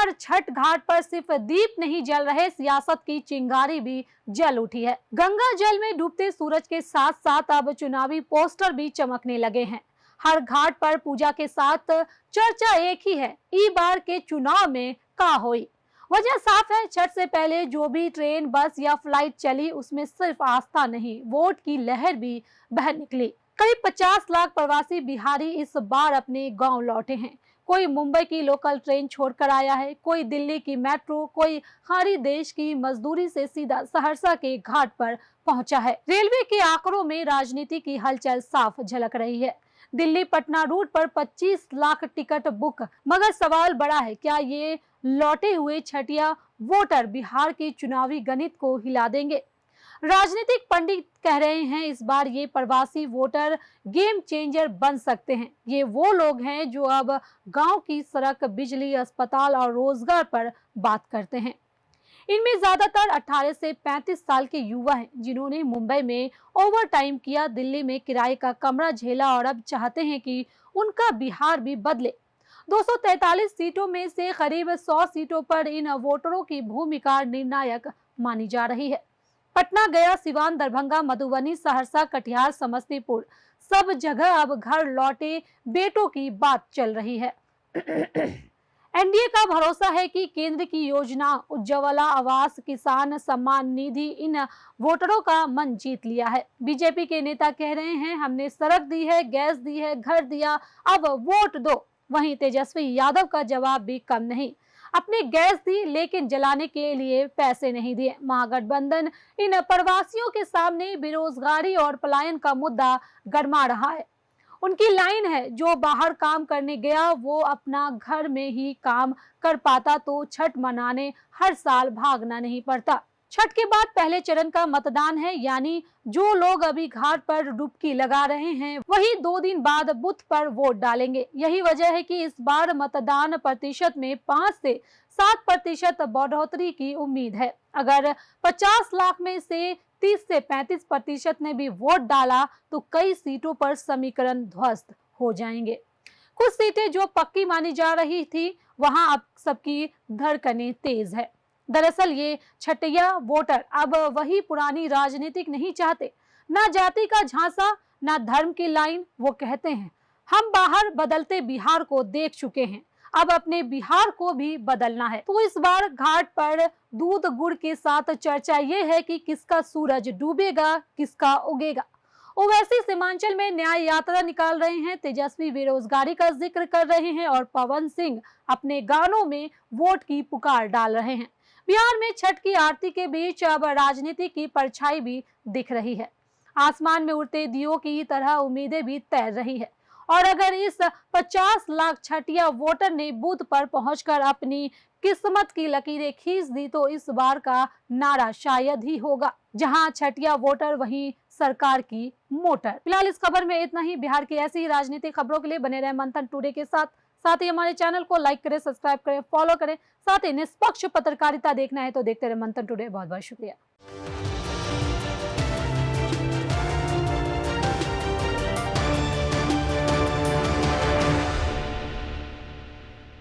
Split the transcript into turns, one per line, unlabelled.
बार छठ घाट पर सिर्फ दीप नहीं जल रहे, सियासत की चिंगारी भी जल उठी है। गंगा जल में डूबते सूरज के साथ साथ अब चुनावी पोस्टर भी चमकने लगे हैं। हर घाट पर पूजा के साथ चर्चा एक ही है, इस बार के चुनाव में का होई। वजह साफ है, छठ से पहले जो भी ट्रेन, बस या फ्लाइट चली उसमें सिर्फ आस्था नहीं, वोट की लहर भी बह निकली। करीब 50 लाख प्रवासी बिहारी इस बार अपने गांव लौटे हैं। कोई मुंबई की लोकल ट्रेन छोड़कर आया है, कोई दिल्ली की मेट्रो, कोई खाड़ी देश की मजदूरी से सीधा सहरसा के घाट पर पहुंचा है। रेलवे के आंकड़ों में राजनीति की हलचल साफ झलक रही है। दिल्ली पटना रूट पर 25 लाख टिकट बुक, मगर सवाल बड़ा है, क्या ये लौटे हुए छठिया वोटर बिहार की चुनावी गणित को हिला देंगे? राजनीतिक पंडित कह रहे हैं इस बार ये प्रवासी वोटर गेम चेंजर बन सकते हैं। ये वो लोग हैं जो अब गांव की सड़क, बिजली, अस्पताल और रोजगार पर बात करते हैं। इनमें ज्यादातर 18 से 35 साल के युवा हैं, जिन्होंने मुंबई में ओवर टाइम किया, दिल्ली में किराए का कमरा झेला और अब चाहते हैं कि उनका बिहार भी बदले। 243 सीटों में से करीब 100 सीटों पर इन वोटरों की भूमिका निर्णायक मानी जा रही है। पटना, गया, सिवान, दरभंगा, मधुबनी, सहरसा, कटिहार, समस्तीपुर, सब जगह अब घर लौटे बेटों की बात चल रही है। एनडीए का भरोसा है कि केंद्र की योजना उज्ज्वला आवास, किसान सम्मान निधि इन वोटरों का मन जीत लिया है। बीजेपी के नेता कह रहे हैं, हमने सड़क दी है, गैस दी है, घर दिया, अब वोट दो। वहीं तेजस्वी यादव का जवाब भी कम नहीं, अपने गैस दी लेकिन जलाने के लिए पैसे नहीं दिए। महागठबंधन इन प्रवासियों के सामने बेरोजगारी और पलायन का मुद्दा गरमा रहा है। उनकी लाइन है, जो बाहर काम करने गया वो अपना घर में ही काम कर पाता तो छठ मनाने हर साल भागना नहीं पड़ता। छठ के बाद पहले चरण का मतदान है, यानी जो लोग अभी घाट पर डुबकी लगा रहे हैं वही 2 दिन बाद बूथ पर वोट डालेंगे। यही वजह है कि इस बार मतदान प्रतिशत में 5 से 7% बढ़ोतरी की उम्मीद है। अगर 50 लाख में से 30 से 35% ने भी वोट डाला तो कई सीटों पर समीकरण ध्वस्त हो जाएंगे। कुछ सीटें जो पक्की मानी जा रही थी, वहां अब सबकी धड़कनें तेज है। दरअसल ये छठिया वोटर अब वही पुरानी राजनीतिक नहीं चाहते, ना जाति का झांसा, ना धर्म की लाइन। वो कहते हैं, हम बाहर बदलते बिहार को देख चुके हैं, अब अपने बिहार को भी बदलना है। तो इस बार घाट पर दूध गुड़ के साथ चर्चा ये है कि किसका सूरज डूबेगा, किसका उगेगा। ओवैसी सीमांचल में न्याय यात्रा निकाल रहे हैं, तेजस्वी बेरोजगारी का जिक्र कर रहे हैं और पवन सिंह अपने गानों में वोट की पुकार डाल रहे हैं। बिहार में छठ की आरती के बीच अब राजनीति की परछाई भी दिख रही है। आसमान में उड़ते दियों की तरह उम्मीदें भी तैर रही है। और अगर इस 50 लाख छठिया वोटर ने बूथ पर पहुंचकर अपनी किस्मत की लकीरें खींच दी तो इस बार का नारा शायद ही होगा, जहां छठिया वोटर वहीं सरकार की मोटर। फिलहाल इस खबर में इतना ही। बिहार की ऐसी ही राजनीतिक खबरों के लिए बने रहे मंथन टुडे के साथ ही हमारे चैनल को लाइक करें, सब्सक्राइब करें, फॉलो करें। साथ ही निष्पक्ष पत्रकारिता देखना है तो देखते रहे मंथन टुडे। बहुत बहुत शुक्रिया।